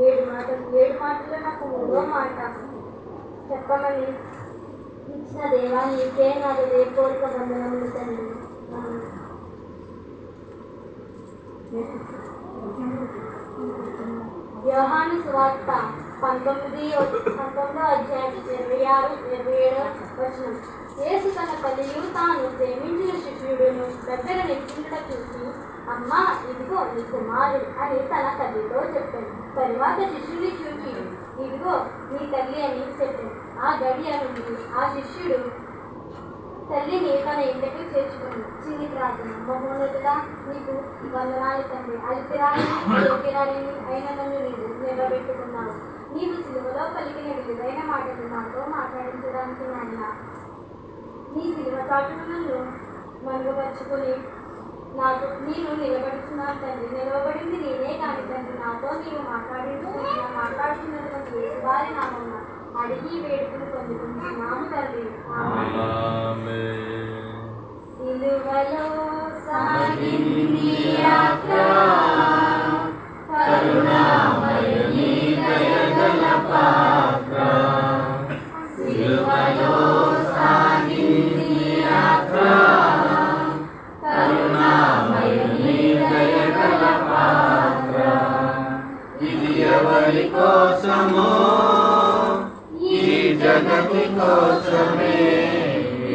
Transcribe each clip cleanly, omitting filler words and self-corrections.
ఏడు మాటల్లో నాకు మూడో మాట చెప్పమని ఇచ్చిన దేవా నీకే నాది కోరిక వందనములు తండ్రి. యోహాను సువార్త 19వ అధ్యాయం 26-27 వచనం. యేసు తన తల్లియు తాను ప్రేమించిన శిష్యుడును దగ్గర నిల్చుండట చూసి, అమ్మా ఇదిగో నీ కుమారుడు అని తన తల్లితో చెప్పాడు. తరువాత శిష్యుని చూచి, ఇదిగో నీ తల్లి అని చెప్పాడు. ఆ గడియ నుండి ఆ శిష్యుడు తల్లిని తన ఇంటికి చేర్చుకుని చిన్ని ప్రార్థన. మహోన్నతుడా నీకు వందనాలు తండ్రి. అల్పిరాని అయిన నన్ను నీవు నిలబెట్టుకున్నావు. నీవు సిలువలో పలికిన విలువైన మాటలు నాతో మాట్లాడించడానికి నాయన నీ సిలువ చాటును నన్ను మరుగుపరుచుకుని నేను నిలబడుతున్నాను తండ్రి. నిలవబడింది నేనే కాని తండ్రి, నాతో నీవు మాట్లాడుతున్నటువంటి వారి నామమున అడిగి వేడుకుని పొందుకుంటున్నాము తండ్రి. సిలువలో సాగింది యాత్ర, కరుణామయుని దయగల పాత్ర. సిలువలో సాగింది యాత్ర, కరుణామయుని దయగల పాత్ర. ఇది ఎవరి కోసమో? ఈ జగతి కోసమే,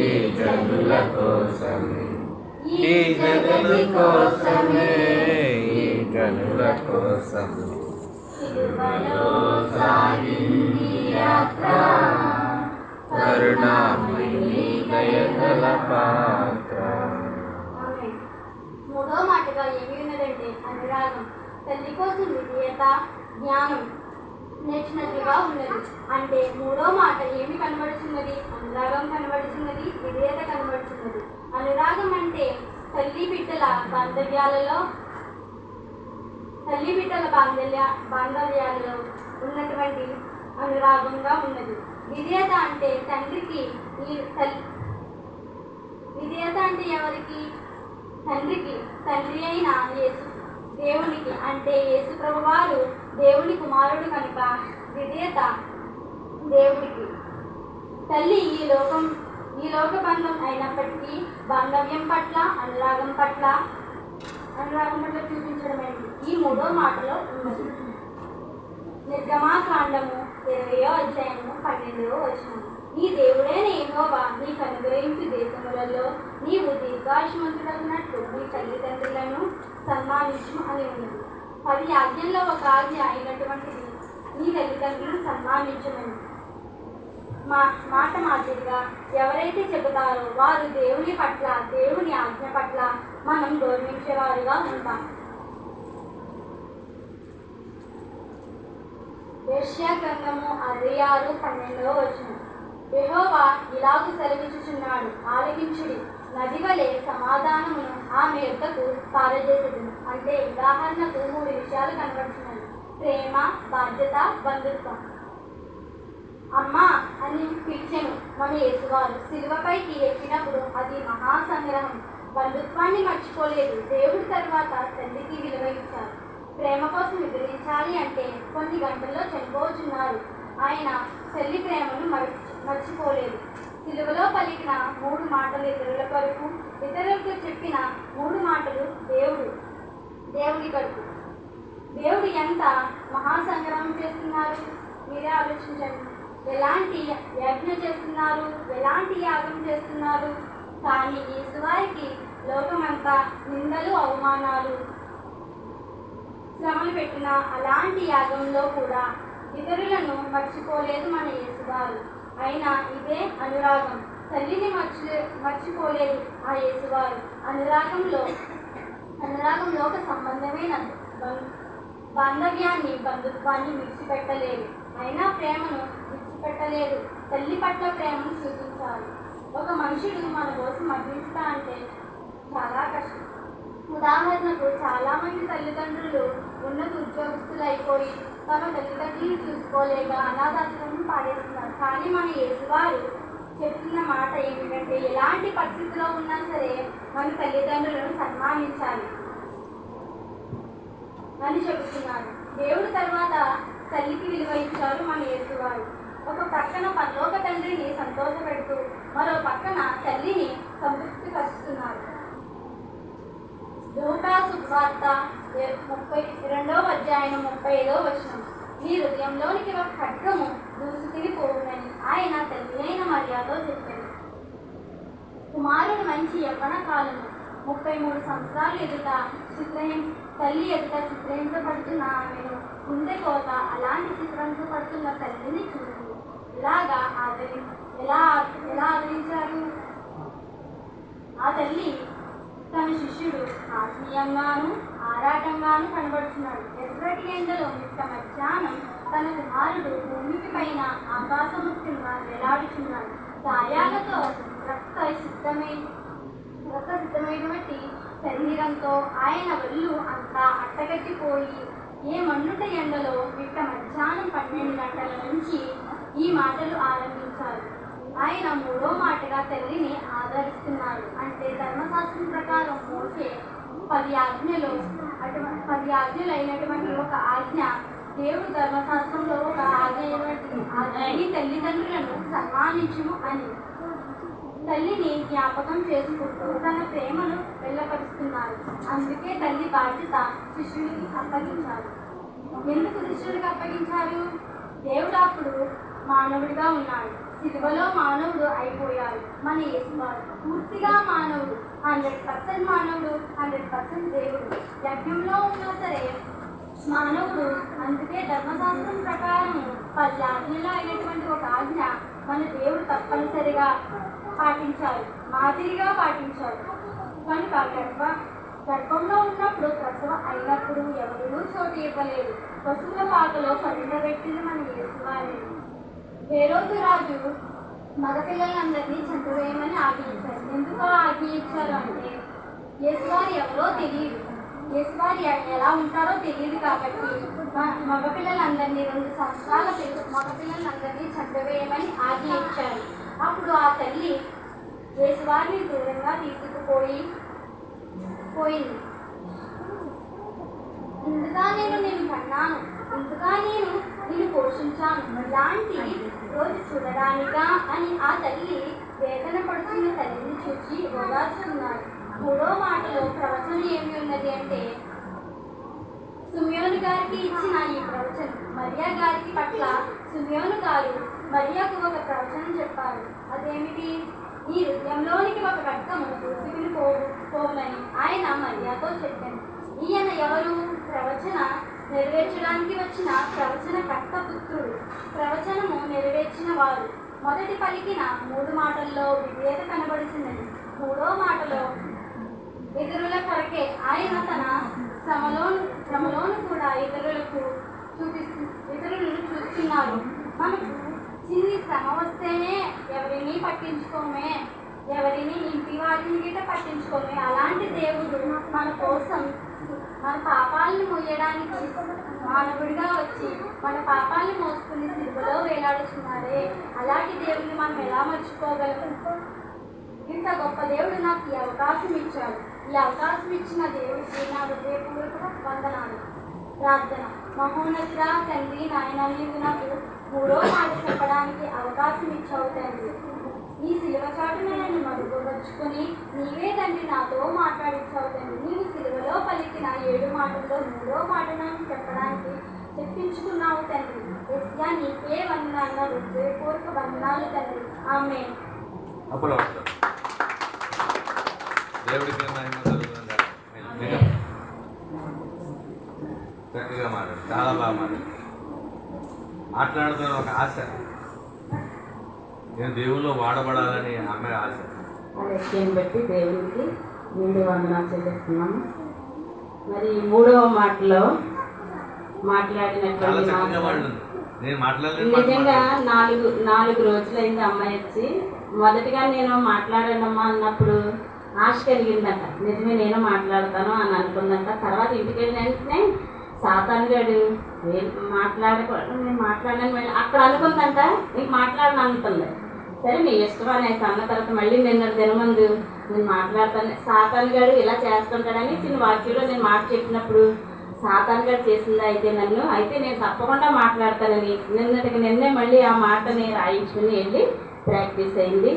ఈ జనుల కోసమే, ఈ జగతి కోసమే, ఈ జనుల కోసమే. సిలువలో సాగింది యాత్ర, కరుణామయుని దయగల పాత్ర. మూడో మాటగా ఏమి ఉన్నదంటే అనురాగం. తల్లి కోసం విధేయత, జ్ఞానం నేర్చినట్లుగా ఉన్నది. అంటే మూడో మాట ఏమి కనబడుతున్నది? అనురాగం కనబడుతున్నది, విధేయత కనబడుతున్నది. అనురాగం అంటే తల్లి బిడ్డల బాంధవ్యాలలో ఉన్నటువంటి అనురాగంగా ఉన్నది. విధేయత అంటే విధేయత అంటే ఎవరికి? తండ్రికి. తండ్రి అయిన దేవునికి. అంటే యేసు ప్రభువారు దేవుని కుమారుడు కనుక విధేయత దేవుడికి. తల్లి ఈ లోక బంధం అయినప్పటికీ బాంధవ్యం పట్ల అనురాగం పట్ల చూపించడమైంది ఈ మూడో మాటలో ఉన్నది. నిర్గమాకాండము 20వ అధ్యాయము 12వ వచనం. నీ దేవుడైన యెహోవా నీకు అనుగ్రహించు దేశములలో నీవు దీర్ఘాయుష్మంతుడన్నట్లు నీ తల్లిదండ్రులను సన్మానించు అని ఉన్నది. 10 ఆజ్ఞల్లో ఒక ఆజ్ఞ అయినటువంటిది నీ తల్లిదండ్రులను సన్మానించమని. మాట మాదిరిగా ఎవరైతే చెబుతారో వారు దేవుని పట్ల, దేవుని ఆజ్ఞ పట్ల మనం గౌరవించేవారుగా ఉంటాం. యెషయా గ్రంథము 66-12వ వచనం. యెహోవా ఇలాగు సెలవిచ్చుచున్నాడు, ఆలకించుడి. నది వలె సమాధానమును ఆమె యొద్దకు పారజేసేదను. అంటే ఉదాహరణకు 3 విషయాలు కనబడుతున్నాయి: ప్రేమ, బాధ్యత, బంధుత్వం. అమ్మా అని పిలిచెను మన యేసువారు. సిలువపైకి ఎక్కినప్పుడు అది మహాసంగ్రహం. బంధుత్వాన్ని మర్చిపోలేదు. దేవుడి తర్వాత తల్లికి విలువ ఇచ్చారు. ప్రేమ కోసం ఎదిరించాలి అంటే కొన్ని గంటల్లో చనిపోతున్నారు. ఆయన తల్లి ప్రేమను మర్చిపోలేదు. సిలువలో పలికిన 3 మాటలు ఇతరుల కొరకు, ఇతరులకు చెప్పిన 3 మాటలు దేవుడి కొరకు. దేవుడు ఎంత మహాసంగ్రహం చేస్తున్నారు మీరే ఆలోచించండి. ఎలాంటి యజ్ఞ చేస్తున్నారు, ఎలాంటి యాగం చేస్తున్నారు. కానీ యేసువారికి లోకమంతా నిందలు, అవమానాలు, శ్రమలు పెట్టిన అలాంటి యాగంలో కూడా ఇతరులను మర్చిపోలేదు మన యేసువారు. అయినా ఇదే అనురాగం. తల్లిని మర్చిపోలేదు ఆ యేసువారు. అనురాగంలో ఒక సంబంధమైన బాంధవ్యాన్ని, బంధుత్వాన్ని విడిచిపెట్టలేదు. అయినా ప్రేమను విడిచిపెట్టలేదు. తల్లి పట్ల ప్రేమను చూపించాలి. ఒక మనుషుడు మన కోసం మరణించుతా అంటే చాలా కష్టం. ఉదాహరణకు చాలామంది తల్లిదండ్రులు ఉన్నత ఉద్యోగస్తులు అయిపోయి తమ తల్లిదండ్రులను చూసుకోలేక అనాథాశ్రమం పాడేస్తున్నారు. కానీ మన యేసువారు చెప్తున్న మాట ఏమిటంటే ఎలాంటి పరిస్థితిలో ఉన్నా సరే మన తల్లిదండ్రులను సన్మానించాలి అని చెబుతున్నారు. దేవుడి తర్వాత తరువాత తల్లికి విలువ ఇచ్చారు మన యేసువారు. ఒక పక్కన పరలోక తండ్రిని సంతోషపెడుతూ మరో పక్కన తల్లిని సంతృప్తిపరుస్తున్నారు. లూకా సువార్త 22:35 నీ హృదయంలోనికి ఒక ఖడ్గము దూసుకుని పోవునని ఆయన తల్లి అయిన మరియతో చెప్పారు. కుమారుడు మంచి యవ్వన కాలము 33 సంవత్సరాలు ఎదుట తల్లి ఎదుట చిత్రహింసపడుతున్న ఆమెను గుండె కోత అలాంటి చిత్రహింసపడుతున్న తల్లిని చూసి ఎలా ఆదరించారు? ఆ తల్లి తన శిష్యుడు ఆత్మీయంగాను ఆరాటంగాను కనబడుతున్నాడు. ఎర్రటి ఎండలో మిట్ట మధ్యాహ్నం తన కుమారుడు భూమికి పైన ఆకాశముఖ్యంగా వేలాడుచున్నాడు. గాయాలతో రక్త సిద్ధమైనటువంటి శరీరంతో ఆయన ఒళ్ళు అంతా అట్టగట్టిపోయి ఏ మన్నుట ఎండలో మిట్ట మధ్యాహ్నం 12 గంటల నుంచి ఈ మాటలు ఆరంభించారు. ఆయన మూడో మాటగా తల్లిని ఆదరిస్తున్నారు. అంటే ధర్మశాస్త్రం ప్రకారం మోసే 10 ఆజ్ఞలు అయినటువంటి ఒక ఆజ్ఞ దేవుడు ధర్మశాస్త్రంలో ఒక ఆజ్ఞ తల్లిదండ్రులను సన్మానించుము అని తల్లిని జ్ఞాపకం చేసుకుంటూ తన ప్రేమను వెళ్ళపరుస్తున్నారు. అందుకే తల్లి బాధ్యత శిష్యుడికి అప్పగించారు. ఎందుకు శిష్యుడికి అప్పగించారు? దేవుడు అప్పుడు మానవుడిగా ఉన్నాడు. సిలువలో మానవుడు అయిపోయాడు. మన యేసువారు పూర్తిగా మానవుడు, 100% మానవుడు, 100% దేవుడు. యజ్ఞంలో ఉన్నా సరే మానవుడు. అందుకే ధర్మశాస్త్రం ప్రకారం 10 ఆజ్ఞలో అయినటువంటి ఒక ఆజ్ఞ మన దేవుడు తప్పనిసరిగా పాటించారు, మాదిరిగా పాటించారు. కనుక గర్భంలో ఉన్నప్పుడు ప్రసవం అయినప్పుడు ఎవరూ చోటు ఇవ్వలేదు. పశువుల పాకలో పడినబెట్టింది మన యేసువారే. హేరోదు రాజు మగపిల్లలందరినీ చంపివేయమని ఆజ్ఞయించారు. ఎందుకు ఆజ్ఞయించారు అంటే యేసువారు ఎవరో తెలియదు, యేసువారు ఎలా ఉంటారో తెలియదు కాబట్టి మగపిల్లలందరినీ 2 సంవత్సరాల మగపిల్లలందరినీ చంపివేయమని ఆజ్ఞయించారు. అప్పుడు ఆ తల్లి యేసువారిని దూరంగా తీసుకుపోయింది. ఇందుగా నేను నిన్ను కన్నాను, ఇందుగా నేను నిన్ను పోషించాను, ఇలాంటి రోజు చూడడానికా అని ఆ తల్లి వేదన పడుతున్న తల్లిని చూసి ఓదార్చుకున్నాడు. మూడో మాటలో ప్రవచనం ఏమి ఉన్నది అంటే సిమియోను గారికి ఇచ్చిన ఈ ప్రవచనం మరియా గారికి పట్ల సిమియోను గారు మరియాకు ఒక ప్రవచనం చెప్పారు. అదేమిటి? ఈ హృదయంలోనికి ఒక ఖడ్గము దూసుకుని పోవులని ఆయన మరియాతో చెప్పాను. ఈయన ఎవరు? ప్రవచన నెరవేర్చడానికి వచ్చిన ప్రవచన కర్త పుత్రుడు, ప్రవచనము నెరవేర్చిన వారు. మొదటి పలికిన 3 మాటల్లో విధేయత కనబడుతున్నది. మూడో మాటలో ఇతరుల కొరకే ఆయన తన శ్రమలోను కూడా ఇతరులను చూస్తున్నారు. మనకు చిన్ని శ్రమ వస్తేనే ఎవరిని పట్టించుకోమే, ఎవరిని ఇంటి వారిని గిట్ట పట్టించుకోమే. అలాంటి దేవుడు మన కోసం మన పాపాలను మోయడానికి మానవుడిగా వచ్చి మన పాపాలను మోసుకుని సిలువలో వేలాడుచున్నారే. అలాంటి దేవుడిని మనం ఎలా మర్చిపోగలం? ఇంత గొప్ప దేవుడు నాకు ఈ అవకాశం ఇచ్చాడు. ఈ అవకాశం ఇచ్చిన దేవుడికి నా హృదయపూర్వక వందనాలు. ప్రార్థన. మహోన్నతుడా తండ్రి, నాయన నీవు నాకు మూడో మాట చెప్పడానికి అవకాశం ఇచ్చావు తండ్రి. ఈ సిలువ చాటున నన్ను మరుగుపరుచుకొని నీవే తండ్రి నాతో మాట్లాడించావు తండ్రి. నీవు సిలువలో పలికిన 7 మాటల్లో మూడో మాట నాకు చెప్పడానికి చెప్పించుకున్నావు తండ్రి. ఎస్యా నీకే వందనాలు, నా హృదయపూర్వక వందనాలు తండ్రి. ఆమేన్. దేవుడికి చక్కగా మాట్లాడు, చాలా బాగా మాట్లాడుతున్న ఒక ఆశ, నేను దేవుల్లో వాడబడాలని ఆమె ఆశ. లక్ష్యం బట్టి దేవునికి నిండు వందనాలు చెల్లిస్తున్నాము. మరి 3వ మాటలో మాట్లాడినటువంటి నిజంగా 4 రోజులైంది అమ్మాయి వచ్చి. మొదటిగా నేను మాట్లాడానమ్మా అన్నప్పుడు ఆశ కలిగిందంట. నిజమే నేను మాట్లాడతాను అని అనుకుందంట. తర్వాత ఇంటికి వెళ్ళిన వెంటనే సాతాను గారు మాట్లాడకూడదు, నేను మాట్లాడాను మళ్ళీ అక్కడ అనుకుందంట, నీకు మాట్లాడను అనుకుంది. సరే నీ ఇష్టం అనేసి అన్న తర్వాత మళ్ళీ నిన్న దినమందు నేను మాట్లాడతాను. సాతాను గారు ఇలా చేస్తుంటాడని చిన్న వాక్యంలో నేను మాట చెప్పినప్పుడు సాతాన్ గారు చేసిందా అయితే నన్ను అయితే నేను తప్పకుండా మాట్లాడతానని నిన్నటికి నిన్నే మళ్ళీ ఆ మాటని రాయించుకుని వెళ్ళి ప్రాక్టీస్ అయింది.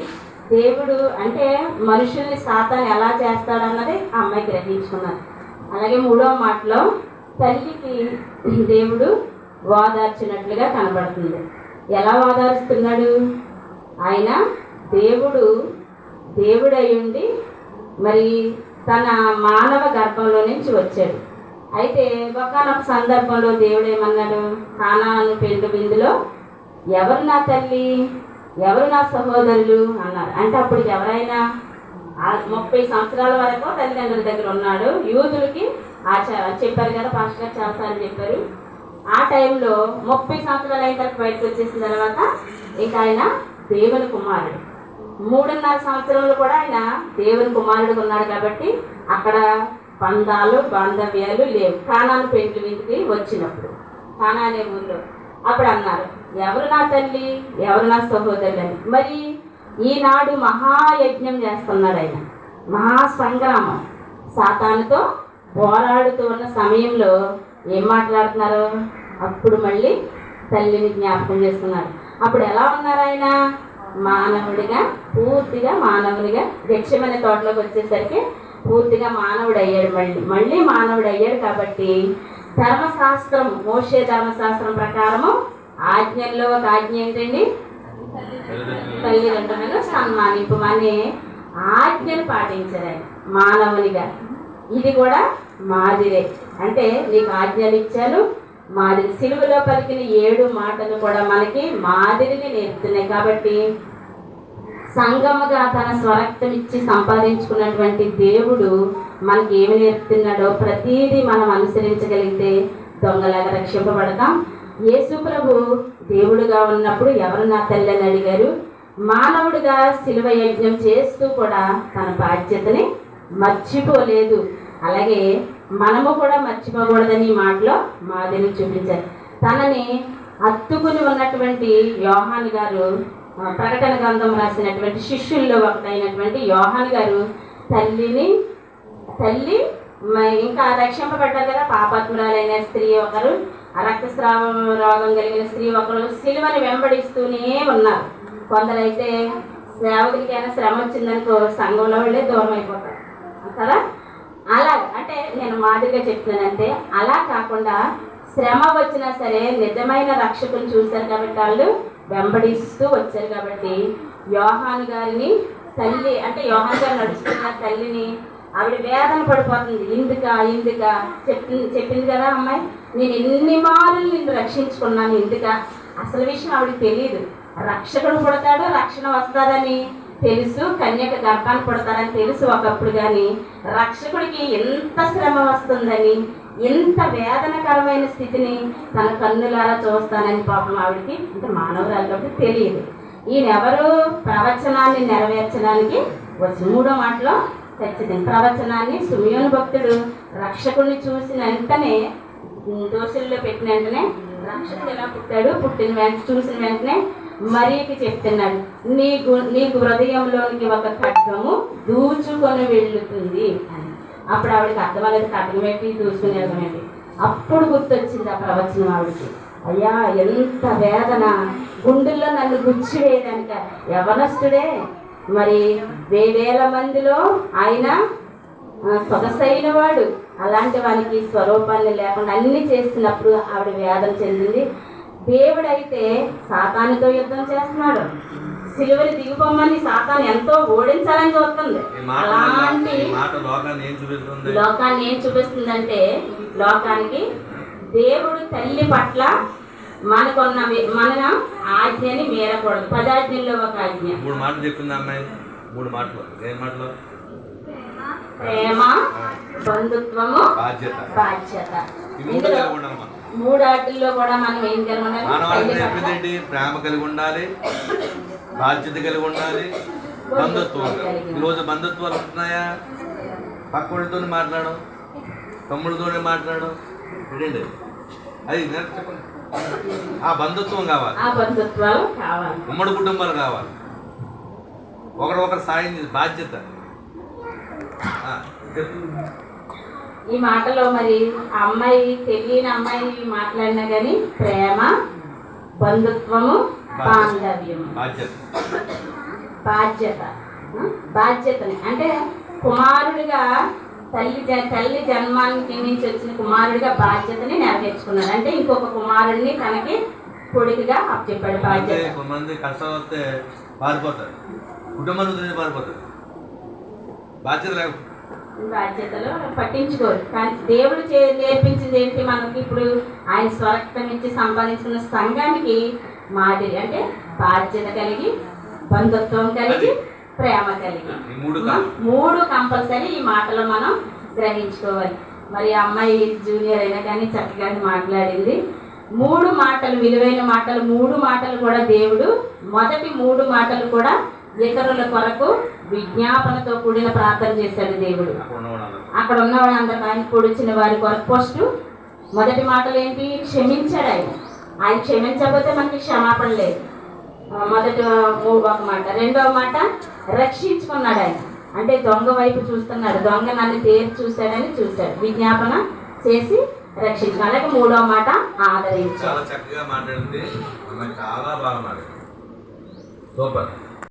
దేవుడు అంటే మనుషుల్ని సాతాన్ ఎలా చేస్తాడన్నది ఆ అమ్మాయి గ్రహించుకున్నారు. అలాగే 3వ మాటలో తల్లికి దేవుడు ఓదార్చినట్లుగా కనబడుతుంది. ఎలా ఓదార్చుతున్నాడు? ఆయన దేవుడై ఉండి మరి తన మానవ గర్భంలో నుంచి వచ్చాడు. అయితే ఒకానొక సందర్భంలో దేవుడు ఏమన్నాడు? కానాను పెండు విందులో ఎవరు నా తల్లి, ఎవరు నా సహోదరులు అన్నారు. అంటే అప్పుడు ఎవరైనా 30 సంవత్సరాల వరకు తల్లిదండ్రుల దగ్గర ఉన్నాడు. యూదులకి చెప్పారు కదా, పాస్టర్ గారు చాలాసార్లు చెప్పారు. ఆ టైంలో 30 సంవత్సరాలు అయిన తర్వాత బయటకు వచ్చేసిన తర్వాత ఇంకా ఆయన దేవుని కుమారుడు. 3.5 సంవత్సరంలో కూడా ఆయన దేవుని కుమారుడు ఉన్నాడు. కాబట్టి అక్కడ బంధాలు బాంధవ్యాలు లేవు. కానాను పెండ్లి విందుకి వచ్చినప్పుడు కానా అనే ఊళ్ళో అప్పుడు అన్నారు, ఎవరు నా తల్లి, ఎవరు నా సహోదరులు అని. మరి ఈనాడు మహాయజ్ఞం చేస్తున్నాడు ఆయన, మహాసంగ్రామం. సాతానుతో పోరాడుతూ ఉన్న సమయంలో ఏం మాట్లాడుతున్నారు? అప్పుడు మళ్ళీ తల్లిని జ్ఞాపకం చేస్తున్నారు. అప్పుడు ఎలా ఉన్నారు ఆయన? మానవుడిగా, పూర్తిగా మానవునిగా. గెత్సేమనే తోటలోకి వచ్చేసరికి పూర్తిగా మానవుడు అయ్యాడు. మళ్ళీ మానవుడు అయ్యాడు. కాబట్టి ధర్మశాస్త్రం, మోషే ధర్మశాస్త్రం ప్రకారము ఆజ్ఞల్లో ఒక ఆజ్ఞ ఏంటండి? తల్లిదండ్రులను సన్మానింపు అనే ఆజ్ఞను పాటించారు ఆయన మానవునిగా. ఇది కూడా మాదిరే. అంటే నీకు ఆజ్ఞలు ఇచ్చాను, మాదిరి. సిలువలో పలికిన 7 మాటలు కూడా మనకి మాదిరిని నేర్పుతున్నాయి. కాబట్టి సంగముగా తన స్వరక్తం ఇచ్చి సంపాదించుకున్నటువంటి దేవుడు మనకి ఏమి నేర్పుతున్నాడో ప్రతీది మనం అనుసరించగలిగితే దొంగలాగా రక్షింపబడతాం. యేసు ప్రభు దేవుడుగా ఉన్నప్పుడు ఎవరు నా తల్లి అని అడిగారు. మానవుడిగా శిలువ యజ్ఞం చేస్తూ కూడా తన బాధ్యతని మర్చిపోలేదు. అలాగే మనము కూడా మర్చిపోకూడదని ఈ మాటలో మాదిరి చూపించారు. తనని హత్తుకుని ఉన్నటువంటి యోహాను గారు, ప్రకటన గ్రంథం రాసినటువంటి శిష్యుల్లో ఒకటైనటువంటి యోహాను గారు తల్లి ఇంకా రక్షింపబడ్డారు కదా, పాపాత్మురాలైన స్త్రీ ఒకరు, రక్తస్రావ రోగం కలిగిన స్త్రీ ఒకరు సిలువని వెంబడిస్తూనే ఉన్నారు. కొందరైతే సేవకులకైనా శ్రమ వచ్చిందనుకో సంఘంలో వెళ్ళే దూరం అయిపోతారు కదా. అలా అంటే నేను మాదిరిగా చెప్తున్నానంటే అలా కాకుండా శ్రమ వచ్చినా సరే నిజమైన రక్షకుని చూశారు కాబట్టి వాళ్ళు వెంబడిస్తూ వచ్చారు. కాబట్టి యోహాను గారిని తల్లి అంటే యోహాను గారు నడుస్తున్న తల్లిని ఆవిడ వేదన పడిపోతుంది. ఇందుక చెప్పింది కదా అమ్మాయి, నేను ఎన్ని మార్లు నిన్ను రక్షించుకున్నాను ఇందుక. అసలు విషయం ఆవిడకి తెలియదు. రక్షకుడు పుడతాడు, రక్షణ వస్తుందని తెలుసు, కన్యక గర్భాన్ని పుడతారని తెలుసు ఒకప్పుడు. కానీ రక్షకుడికి ఎంత శ్రమ వస్తుందని, ఎంత వేదనకరమైన స్థితిని తన కన్నులారా చూస్తానని పాపం ఆవిడకి అంటే మానవురాలు కాబట్టి తెలియదు. ఈయనెవరు? ప్రవచనాన్ని నెరవేర్చడానికి వచ్చి 3వ మాటలో ఖచ్చితంగా ప్రవచనాన్ని సిమియోను భక్తుడు రక్షకుడిని చూసిన వెంటనే దోషుల్లో పెట్టిన వెంటనే రక్షకుడు ఎలా పుట్టాడు, చూసిన వెంటనే మరియకి చెప్తున్నాడు, నీకు హృదయంలోనికి ఒక ఖడ్గము దూచుకొని వెళ్ళుతుంది అని. అప్పుడు ఆవిడకి అర్థమనేది ఖడ్గం పెట్టి దూసుకుని వెళ్తామండి. అప్పుడు గుర్తొచ్చింది ఆ ప్రవచనం ఆవిడకి. అయ్యా ఎంత వేదన, గుండెల్లో నన్ను గుచ్చివేయడానిక. యవనస్తుడే, మరి 1000 మందిలో ఆయన సొగసైన వాడు. అలాంటి వానికి స్వరూపాన్ని లేకుండా అన్ని చేస్తున్నప్పుడు ఆవిడ వేదన చెందింది. దేవుడైతే సాతానుతో యుద్ధం చేస్తున్నాడు. సిలువని దిగిపోమని సాతాను ఎంతో ఓడించాలని చూస్తుంది. అలాంటి లోకాన్ని ఏం చూపిస్తుందంటే లోకానికి దేవుడు తల్లి పట్ల మన ఆజ్ఞని మీరకూడదు. 10 ఆజ్ఞల్లో ఒక ఆజ్ఞ. 3 మాటలు చెప్పింది అమ్మాయి. 3 మాటలు ఏం మాటలు? ప్రేమ, బంధుత్వము, బాధ్యత. 3 ఆటల్లో కూడా మనం ఏం కలిగి ఉండాలి? ప్రేమ కలిగి ఉండాలి, బాధ్యత కలిగి ఉండాలి, బంధుత్వం. ఈరోజు బంధుత్వాలు ఉంటున్నాయా? పక్కడితో మాట్లాడు, తమ్ముడితోనే మాట్లాడు, ఏంటండి అది చెప్పండి. ఆ బంధుత్వం కావాలి, ఆ బంధుత్వాలు కావాలి, ఉమ్మడి కుటుంబాలు కావాలి, ఒకరికొకరు సాయం చేసే బాధ్యత. ఈ మాటలో మరి ఆ అమ్మాయి తెలియని అమ్మాయి మాట్లాడినా కానీ ప్రేమ, బంధుత్వము, బాంధవ్యము, బాధ్యత. బాధ్యతని అంటే కుమారుడిగా తల్లి జన్మానికి నుంచి వచ్చిన కుమారుడిగా బాధ్యతని నెరవేర్చుకున్నాడు. అంటే ఇంకొక కుమారుడిని తనకి కొడుకుగా అప్పచెప్పాడు. బాధ్యత. కొంతమంది కష్టం వస్తే పారిపోతారు, కుటుంబం నుంచి పారిపోతారు, బాధ్యతలు పట్టించుకోరు. కానీ దేవుడు నేర్పించింది ఏంటి మనకి? ఇప్పుడు ఆయన స్వరక్తం ఇచ్చి సంపాదించుకున్న సంఘానికి మాదిరి అంటే బాధ్యత కలిగి, బంధుత్వం కలిగి, ప్రేమ కలిగి, మూడు కంపల్సరీ ఈ మాటలో మనం గ్రహించుకోవాలి. మరి అమ్మాయి జూనియర్ అయినా కానీ చక్కగా మాట్లాడింది. 3 మాటలు, విలువైన మాటలు, 3 మాటలు కూడా దేవుడు, మొదటి 3 మాటలు కూడా ఇతరుల కొరకు విజ్ఞాపనతో కూడిన ప్రార్థన చేశాడు దేవుడు. అక్కడ ఉన్నవాడు అందరు ఆయన పొడిచిన వారి కొరకు ఫస్ట్ మొదటి మాటలు ఏంటి? క్షమించాడు ఆయన క్షమించకపోతే మనకి క్షమాపణ లేదు. మొదటి ఒక మాట. రెండవ మాట రక్షించుకున్నాడు ఆయన, అంటే దొంగ వైపు చూస్తున్నాడు, దొంగ నన్ను తేరి చూశాడని చూశాడు, విజ్ఞాపన చేసి రక్షించు. అలాగే మూడవ మాట ఆదరించాడు. చాలా చక్కగా మాట్లాడింది, చాలా బాగా మాట్లాడింది, సూపర్.